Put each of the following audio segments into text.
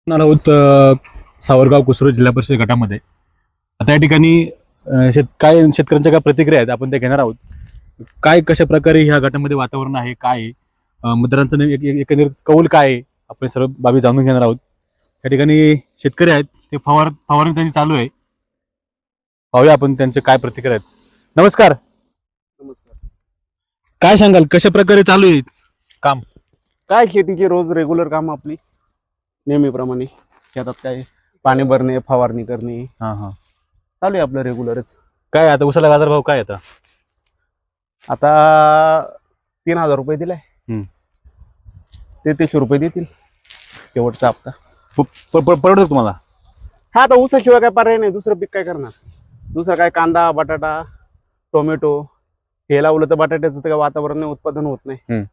आहोत सावरगाव कुसरूळ जिल्हा परिषद गटामध्ये. आता या ठिकाणी शेतकऱ्यांच्या काय प्रतिक्रिया आहेत आपण त्या घेणार आहोत. काय कशा प्रकारे ह्या गटामध्ये वातावरण आहे, काय आहे, मतदारांचं एकंदरीत कौल काय आहे, आपण सर्व बाबी जाणून घेणार आहोत. या ठिकाणी शेतकरी आहेत, ते फवारणी त्यांची चालू आहे. पाहूया आपण त्यांचे काय प्रतिक्रिया आहेत. नमस्कार. नमस्कार. काय सांगाल, कशा प्रकारे चालू आहे काम? काय शेतीची रोज रेग्युलर काम आपली नेहमीप्रमाणे. शेतात काय पाणी भरणे, फवारणी करणे हा चालू आहे आपलं रेग्युलरच. काय आता उसाला बाजारभाव काय आता? आता 3,000 रुपये दिलाय. 3300 रुपये देतील शेवटचा हप्ता. परवडतो तुम्हाला? हा, आता ऊसाशिवाय काय पर्याय नाही. दुसरं पीक काय करणार? दुसरं काय कांदा, बटाटा, टोमॅटो हे लावलं तर बटाट्याचं तर काय वातावरण नाही, उत्पादन होत नाही.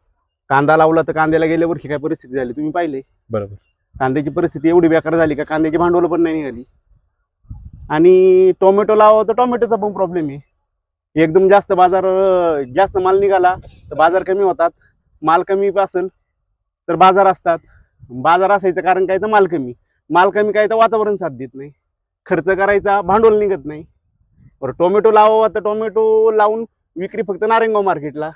कांदा लावला तर कांद्याला गेल्या वर्षी काय परिस्थिती झाली तुम्ही पाहिले. बरोबर. कांद्याची परिस्थिती एवढी बेकार झाली का कांद्याची भांडवल पण नाही निघाली. आणि टोमॅटो लावावं तर टोमॅटोचा पण प्रॉब्लेम आहे. एकदम जास्त माल निघाला तर बाजार कमी होतात. माल कमी असेल तर बाजार असतात. बाजार असायचं कारण काय तर माल कमी काय तर वातावरण साथ देत नाही. खर्च करायचा, भांडवल निघत नाही. बरं, टोमॅटो लावावं तर टोमॅटो लावून विक्री फक्त नारायणगाव मार्केटला.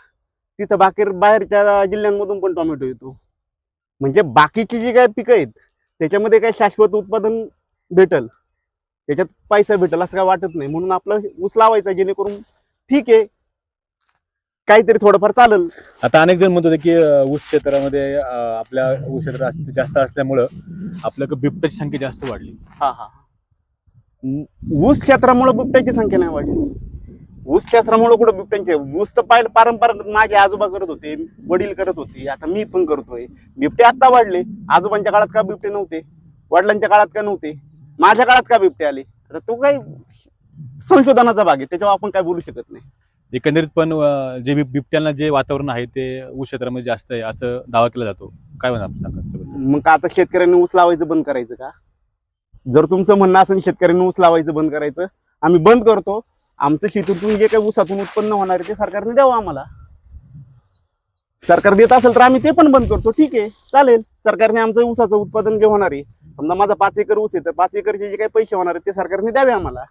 तिथं बाहेरच्या जिल्ह्यांमधून पण टोमॅटो येतो. म्हणजे बाकीची जी काय पिकं आहेत त्याच्यामध्ये काय शाश्वत उत्पादन भेटल, त्याच्यात पैसा भेटल असं काय वाटत नाही. म्हणून आपलं ऊस लावायचा, जेणेकरून ठीक आहे काहीतरी थोडंफार चालेल. आता अनेक जण म्हणत होते की ऊस क्षेत्रामध्ये आपल्या ऊस क्षेत्र जास्त असल्यामुळं आपल्या बिबट्याची संख्या जास्त वाढली. हा, ऊस क्षेत्रामुळे बिबट्याची संख्या नाही वाढली. ऊस क्षेत्रामुळे कुठं बिबट्यांचे? ऊस तर पाहिलं पारंपरिक माझे आजोबा करत होते, वडील करत होते, आता मी पण करतोय. बिबटे आता वाढले. आजोबांच्या काळात का बिबटे नव्हते? वडिलांच्या काळात का नव्हते? माझ्या काळात का बिबटे आले? आता तो काही संशोधनाचा भाग आहे, त्याच्यावर आपण काय बोलू शकत नाही. एकंदरीत पण जे बिबट्यांना जे वातावरण आहे ते ऊस क्षेत्रामध्ये जास्त आहे असं दावा केला जातो. काय म्हणा? मग आता शेतकऱ्यांनी ऊस लावायचं बंद करायचं का? जर तुमचं म्हणणं असेल शेतकऱ्यांनी ऊस लावायचं बंद करायचं, आम्ही बंद करतो. आमचं शेतीतून जे काही ऊसातून उत्पन्न होणार आहे ते सरकारने द्यावं आम्हाला. सरकार देत असेल तर आम्ही ते पण बंद करतो. ठीक आहे, चालेल. सरकारने आमचं ऊसाचं उत्पादन जे होणार आहे, समजा माझा 5 एकर ऊस आहे तर 5 एकरचे जे काही पैसे होणार आहेत ते सरकारने द्यावे आम्हाला.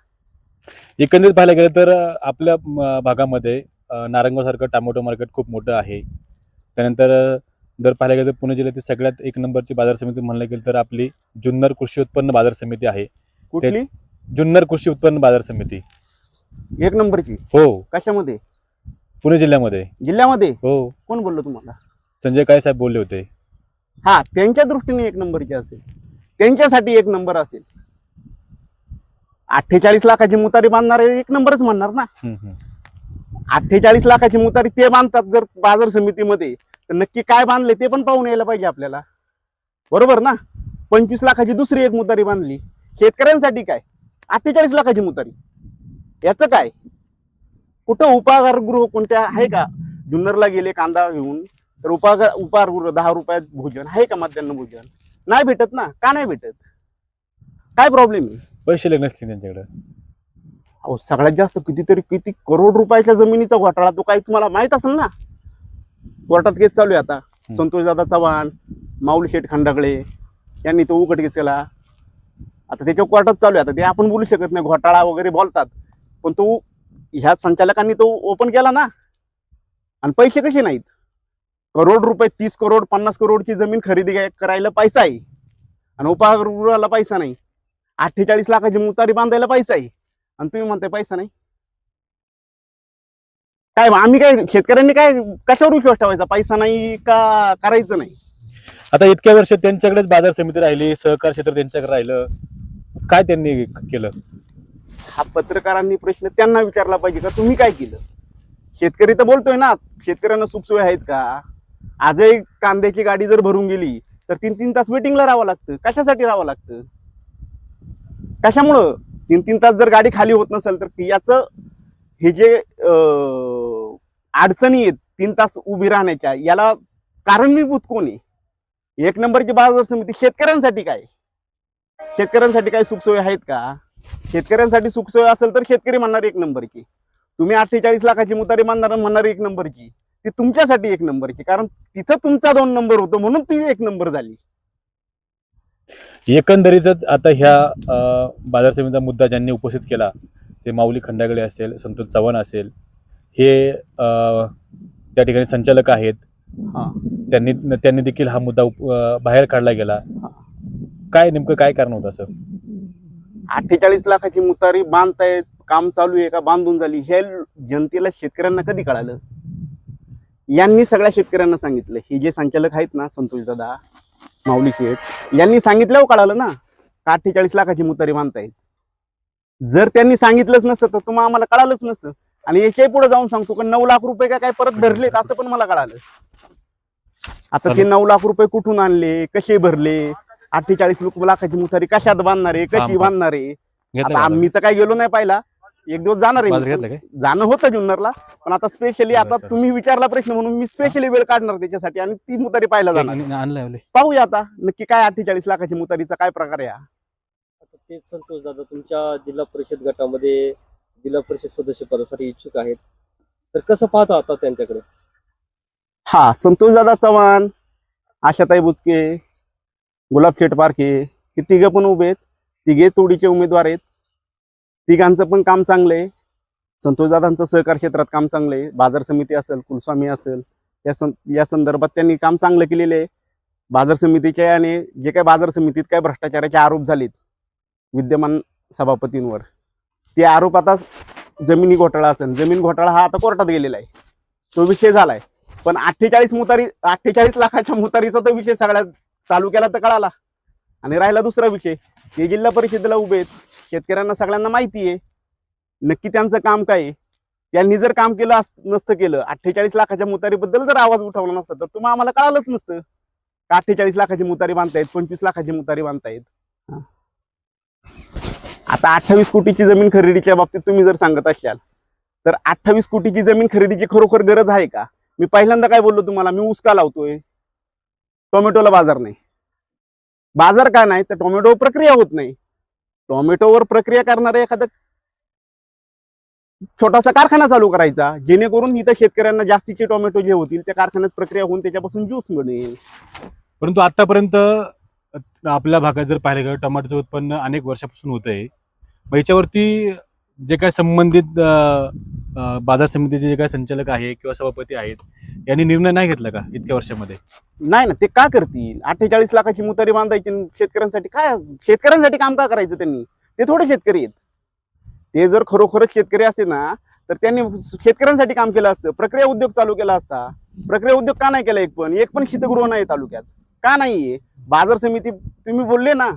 एकंदरीत पाहायला गेलं तर आपल्या भागामध्ये नारायणगाव सारखं टोमॅटो मार्केट खूप मोठं आहे. त्यानंतर जर पाहायला गेलं तर पुणे जिल्ह्यातील सगळ्यात 1 नंबरची बाजार समिती म्हणलं गेलं तर आपली जुन्नर कृषी उत्पन्न बाजार समिती आहे. कुठली? जुन्नर कृषी उत्पन्न बाजार समिती 1 नंबरची? हो. कशामध्ये? पुणे जिल्ह्यामध्ये. हो. कोण बोललो तुम्हाला? संजय काळे साहेब बोलले होते. हा, त्यांच्या दृष्टीने 1 नंबरची असेल, त्यांच्यासाठी 1 नंबर असेल. 48 लाखाची मुतारी बांधणारे 1 नंबरच म्हणणार ना. 48 लाखाची मुतारी ते बांधतात जर बाजार समितीमध्ये, तर नक्की काय बांधले ते पण पाहून यायला पाहिजे आपल्याला. बरोबर ना? 25 लाखाची दुसरी एक मुतारी बांधली. शेतकऱ्यांसाठी काय 48 लाखाची मुतारी? याचं काय? कुठं उपाहारगृह कोणत्या आहे का? जुन्नरला गेले कांदा घेऊन तर उपाहारगृह 10 रुपयात भोजन आहे का? मध्यान्ह भोजन नाही भेटत ना. का नाही भेटत? काय प्रॉब्लेम आहे? पैसे लग्न असतील त्यांच्याकडे. सगळ्यात जास्त किती करोड रुपयाच्या जमिनीचा घोटाळा तो काही तुम्हाला माहित असेल ना. कोर्टात केस चालू आहे आता. संतोषदादा चव्हाण, माऊली शेठ खंडागळे यांनी तो उघडकीस केला. आता त्याच्या कोर्टात चालू आहे. आता ते आपण बोलू शकत नाही, घोटाळा वगैरे बोलतात, पण तो ह्या संचालकांनी तो ओपन केला ना. आणि पैसे कसे नाहीत? करोड रुपये, 30 करोड 50 करोडची जमीन खरेदी करायला पैसा आहे आणि उपाहारगृहाला पैसा नाही. 48 लाखाची मुतारी बांधायला पैसा आहे आणि तुम्ही म्हणताय पैसा नाही. काय आम्ही काय शेतकऱ्यांनी काय कशावर विश्वास ठेवायचा? पैसा नाही का करायचं नाही? आता इतक्या वर्ष त्यांच्याकडेच बाजार समिती राहिली, सहकार क्षेत्र त्यांच्याकडे राहिलं, काय त्यांनी केलं? हा पत्रकारांनी प्रश्न त्यांना विचारला पाहिजे का तुम्ही काय केलं? शेतकरी तर बोलतोय ना, शेतकऱ्यांना सुखसोय आहेत का? आजही कांद्याची गाडी जर भरून गेली तर 3-3 तास वेटिंगला राहावं लागतं. कशासाठी राहावं लागतं? कशामुळं? 3-3 तास जर गाडी खाली होत नसेल तर याचं हे जे अडचणी आहेत 3 तास उभी राहण्याच्या, याला कारणीभूत कोण आहे? 1 नंबरची बाजार समिती शेतकऱ्यांसाठी काय? शेतकऱ्यांसाठी काय सुखसोय आहेत का? शेतकऱ्यांसाठी सुखसोय असेल तर शेतकरी म्हणणार 1 नंबरची. तुम्ही 48 लाखाची मुतारी म्हणणार 1 नंबरची. ती तुमच्यासाठी 1 नंबरची, कारण तिथं तुमचा 2 नंबर होतो म्हणून ती 1 नंबर झाली. एकंदरीतच आता ह्या बाजार समितीचा मुद्दा ज्यांनी उपस्थित केला ते माऊली खंडागळे असेल, संतोष चव्हाण असेल, हे त्या ठिकाणी संचालक आहेत. हा. त्यांनी देखील हा मुद्दा बाहेर काढला गेला. काय नेमकं काय कारण होतं असं? 48 लाखाची मुतारी बांधतायत, काम चालू आहे का बांधून झाली, हे जनतेला शेतकऱ्यांना कधी कळालं? यांनी सगळ्या शेतकऱ्यांना सांगितलं. हे जे संचालक आहेत ना, संतोष दादा, माऊली शेठ, यांनी सांगितल्यावर कळालं ना का 48 लाखाची मुतारी बांधतायत. जर त्यांनी सांगितलंच नसतं तर तुम्हाला आम्हाला कळालंच नसतं. आणि याच्याही पुढे जाऊन सांगतो का 9 लाख रुपये काय भरलेत भरलेत असं पण मला कळालं. आता ते 9 लाख रुपये कुठून आणले, कसे भरले, 48 लाखाची मुतारी कशात बांधणारे, कशी बांधणारे? आता आम्ही तर काय गेलो नाही पाहिला, एक दिवस जाणार आहे, जाणं होतं जुन्नरला, पण आता स्पेशली आता तुम्ही विचारला प्रश्न म्हणून मी स्पेशली वेळ काढणार त्याच्यासाठी आणि ती मुतारी पाहायला जाणार. पाहूया आता नक्की काय 48 लाखाची मुतारीचा काय प्रकार आहे. आता तेच संतोष दादा तुमच्या जिल्हा परिषद गटामध्ये जिल्हा परिषद सदस्य पदासाठी इच्छुक आहेत, तर कसं पाहता आता त्यांच्याकडे? हा, संतोष दादा चव्हाण, आशाताई बुचके, गुलाब शेठ पारखे, हे तिघं पण उभे आहेत. तिघे तोडीचे उमेदवार आहेत. तिघांचं पण काम चांगलं आहे. संतोषदादांचं सहकार क्षेत्रात काम चांगलं आहे. बाजार समिती असेल, कुलस्वामी असेल, या संदर्भात त्यांनी काम चांगलं केलेलं आहे. बाजार समितीच्या आणि जे काही बाजार समितीत काय भ्रष्टाचाराचे आरोप झालेत विद्यमान सभापतींवर, ते आरोप आता जमिनी घोटाळा असेल, जमीन घोटाळा हा आता कोर्टात गेलेला आहे, तो विषय झालाय. पण 48 लाखाच्या मुतारीचा तो विषय सगळ्या तालुक्याला तर कळाला. आणि राहिला दुसरा विषय, हे जिल्हा परिषदेला उभे आहेत, शेतकऱ्यांना सगळ्यांना माहिती आहे नक्की त्यांचं काम काय आहे. त्यांनी जर काम केलं नसतं केलं, 48 लाखाच्या मुतारीबद्दल जर आवाज उठवला नसता तर तुम्हाला आम्हाला कळालंच नसतं. 48 लाखाची मुतारी बांधतायत, 25 लाखाची मुतारी बांधतायत. आता 28 कोटीची जमीन खरेदीच्या बाबतीत तुम्ही जर सांगत असाल तर 28 कोटीची जमीन खरेदीची खरोखर गरज आहे का? मी पहिल्यांदा काय बोललो तुम्हाला, मी ऊस का लावतोय, टोमॅटोला बाजार नाही. बाजार का नाही तर टोमॅटोवर प्रक्रिया होत नाही. टोमॅटोवर प्रक्रिया करणारे एखादा छोटासा कारखाना चालू करायचा, जेणेकरून इथं शेतकऱ्यांना जास्तीचे टोमॅटो जे होतील त्या कारखान्यात प्रक्रिया होऊन त्याच्यापासून ज्यूस मिळेल. परंतु आतापर्यंत आपल्या भागात जर पाहिलं गेलं टोमॅटोचं उत्पन्न अनेक वर्षापासून होत आहे. मग याच्यावरती जे काही संबंधित बाजार समितीचे जे काही संचालक आहे किंवा सभापती आहेत यांनी निर्णय नाही घेतला का इतक्या वर्षामध्ये? नाही ना, ते का करतील? 48 लाखाची मुतारी बांधायची शेतकऱ्यांसाठी काय, शेतकऱ्यांसाठी काम का करायचं त्यांनी? ते थोडे शेतकरी आहेत. ते जर खरोखरच शेतकरी असते ना तर त्यांनी शेतकऱ्यांसाठी काम केलं असतं, प्रक्रिया उद्योग चालू केला असता. प्रक्रिया उद्योग का नाही केला? एक पण शीतगृह नाही तालुक्यात, का नाहीये? बाजार समिती तुम्ही बोलले ना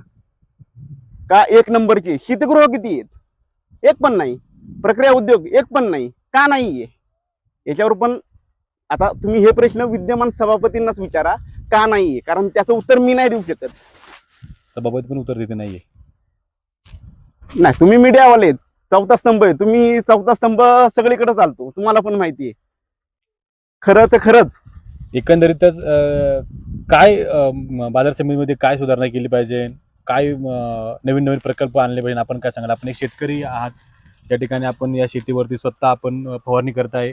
का 1 नंबरची, शीतगृह किती आहेत? एक पण नाही. प्रक्रिया उद्योग एक पण नाही, का नाहीये? याच्यावर पण आता तुम्ही हे प्रश्न विद्यमान सभापतींनाच विचारा, का नाहीये? कारण त्याचं उत्तर मी नाही देऊ शकत. सभापती पण उत्तर देते नाहीये. नाही, तुम्ही मीडियावाले आहेत, चौथा स्तंभ आहे तुम्ही, चौथा स्तंभ सगळीकडे चालतो, तुम्हाला पण माहिती आहे. खरं तर खरंच एकंदरीतच काय बाजार समितीमध्ये काय सुधारणा केली पाहिजे, काय नवीन नवीन प्रकल्प आणले पाहिजे, आपण काय सांगाल? आपण एक शेतकरी आहात, या ठिकाणी आपण या शेतीवरती स्वतः आपण फवारणी करताय,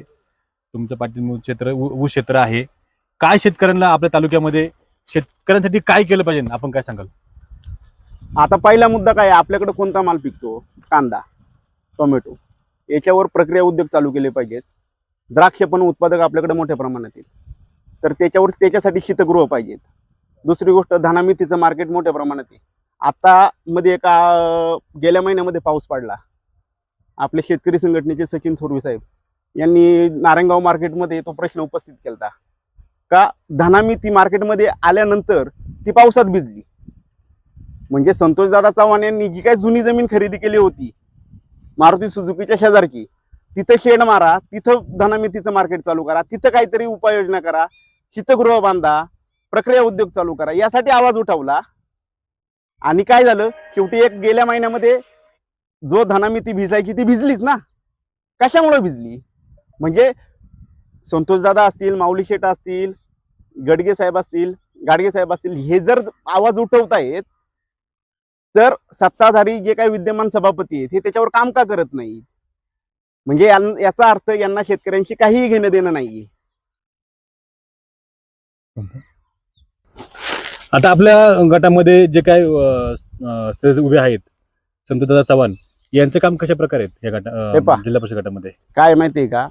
तुमचं पाठीमागचं क्षेत्र ऊस क्षेत्र आहे. काय शेतकऱ्यांना आपल्या तालुक्यामध्ये शेतकऱ्यांसाठी काय केलं पाहिजे, आपण काय सांगाल? आता पहिला मुद्दा काय, आपल्याकडे कोणता माल पिकतो? कांदा, टोमॅटो, याच्यावर प्रक्रिया उद्योग चालू केले पाहिजेत. द्राक्ष पण उत्पादक आपल्याकडे मोठ्या प्रमाणात आहेत, तर त्याच्यासाठी शीतगृह पाहिजेत. दुसरी गोष्ट, धानामितीचं मार्केट मोठ्या प्रमाणात आहे. आता मध्ये गेल्या महिन्यामध्ये पाऊस पडला. आपले शेतकरी संघटनेचे सचिन थोरवे साहेब यांनी नारायणगाव मार्केटमध्ये तो प्रश्न उपस्थित केला का धानामिती मार्केटमध्ये आल्यानंतर ती पावसात भिजली. म्हणजे संतोषदादा चव्हाण यांनी जी काही जुनी जमीन खरेदी केली होती मारुती सुझुकीच्या शेजारची, तिथं शेड मारा, तिथं धानामितीचं मार्केट चालू करा, तिथं काहीतरी उपाययोजना करा, शीतगृह बांधा, प्रक्रिया उद्योग चालू करा, यासाठी आवाज उठवला. आणि काय झालं, शेवटी गेल्या महिन्यामध्ये जो धानामिती भिजायची ती भिजलीच ना. कशामुळे भिजली? म्हणजे संतोषदादा असतील, माऊली शेठ असतील, गाडगे साहेब असतील, हे जर आवाज उठवतायत तर सत्ताधारी जे काही विद्यमान सभापती आहेत हे त्याच्यावर काम का करत नाही? म्हणजे याचा अर्थ यांना शेतकऱ्यांशी काहीही घेणं देणं नाहीये. आता आपल्या गटामध्ये जे काय सदस्य उभे आहेत, संतोषदादा चव्हाण यांचं काम कशा प्रकारे आहेत या हे पहा. जिल्हा परिषद गटामध्ये? काय माहिती आहे का,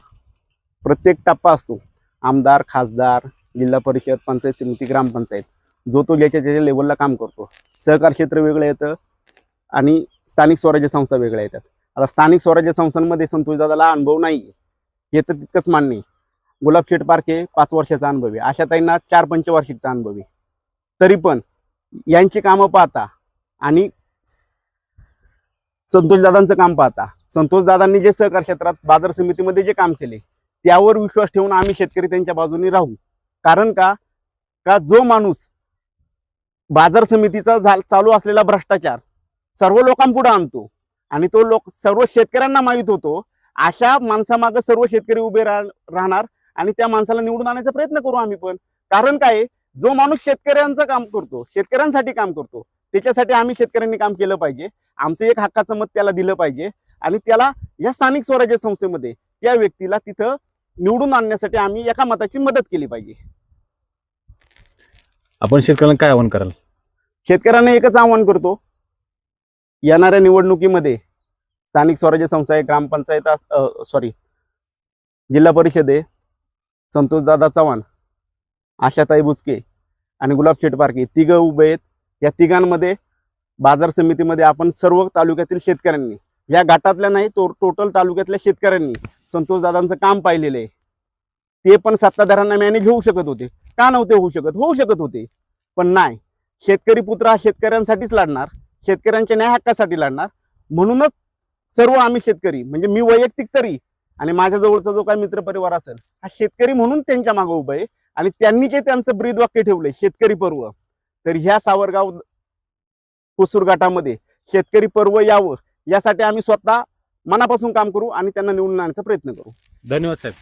प्रत्येक टप्पा असतो, आमदार, खासदार, जिल्हा परिषद, पंचायत समिती, ग्रामपंचायत, जो तो ज्याच्या त्याच्या लेवलला काम करतो. सहकार क्षेत्र वेगळं येतं आणि स्थानिक स्वराज्य संस्था वेगळ्या येतात. आता स्थानिक स्वराज्य संस्थांमध्ये संतोषदादाला अनुभव नाही आहे, हे तर तितकंच मान्य आहे. गुलाबशेठ पारखे 5 वर्षाचा अनुभव आहे, आशाताईंना 4 पंचवार्षिकचा अनुभव आहे. तरी पण यांची कामं पाहता आणि संतोषदादांचं काम पाहता, संतोषदादांनी जे सहकार क्षेत्रात बाजार समितीमध्ये जे काम केले त्यावर विश्वास ठेवून आम्ही शेतकरी त्यांच्या बाजूने राहू. कारण का जो माणूस बाजार समितीचा चालू असलेला भ्रष्टाचार सर्व लोकांपुढे आणतो आणि तो सर्व शेतकऱ्यांना माहीत होतो, अशा माणसामागं सर्व शेतकरी उभे राहणार आणि त्या माणसाला निवडून आणायचा प्रयत्न करू आम्ही पण. कारण काय, जो माणूस शेतकऱ्यांचं काम करतो, शेतकऱ्यांसाठी काम करतो, त्याच्यासाठी आम्ही शेतकऱ्यांनी काम केलं पाहिजे. आमचं एक हक्काचं मत त्याला दिलं पाहिजे आणि त्याला या स्थानिक स्वराज्य संस्थेमध्ये त्या व्यक्तीला तिथं निवडून आणण्यासाठी आम्ही एका मताची मदत केली पाहिजे. आपण शेतकऱ्यांना काय आवाहन कराल? शेतकऱ्यांना एकच आवाहन करतो, येणाऱ्या निवडणुकीमध्ये स्थानिक स्वराज्य संस्था आहे, ग्रामपंचायत जिल्हा परिषद आहे, संतोषदादा चव्हाण, आशाताई बुचके आणि गुलाबशेठ पारखे तिघं उभे आहेत. या तिघांमध्ये बाजार समितीमध्ये आपण सर्व तालुक्यातील शेतकऱ्यांनी, या गटातल्या नाही टोटल तालुक्यातल्या शेतकऱ्यांनी संतोषदादांचं काम पाहिलेलं आहे. ते पण सत्ताधाऱ्यांना मॅनेज होऊ शकत होते, का नव्हते होऊ शकत होते, पण नाही. शेतकरी पुत्र हा शेतकऱ्यांसाठीच लढणार, शेतकऱ्यांच्या न्याय हक्कासाठी लढणार. म्हणूनच सर्व आम्ही शेतकरी, म्हणजे मी वैयक्तिक तरी आणि माझ्या जवळचा जो काही मित्रपरिवार असेल, हा शेतकरी म्हणून त्यांच्या मागे उभं आहे. आणि त्यांनी जे त्यांचं ब्रीदवाक्य ठेवलंय शेतकरी पर्व, तर ह्या सावरगाव कुसूर गटामध्ये शेतकरी पर्व यावं यासाठी आम्ही स्वतः मनापासून काम करू आणि त्यांना निवडून आणण्याचा प्रयत्न करू. धन्यवाद साहेब.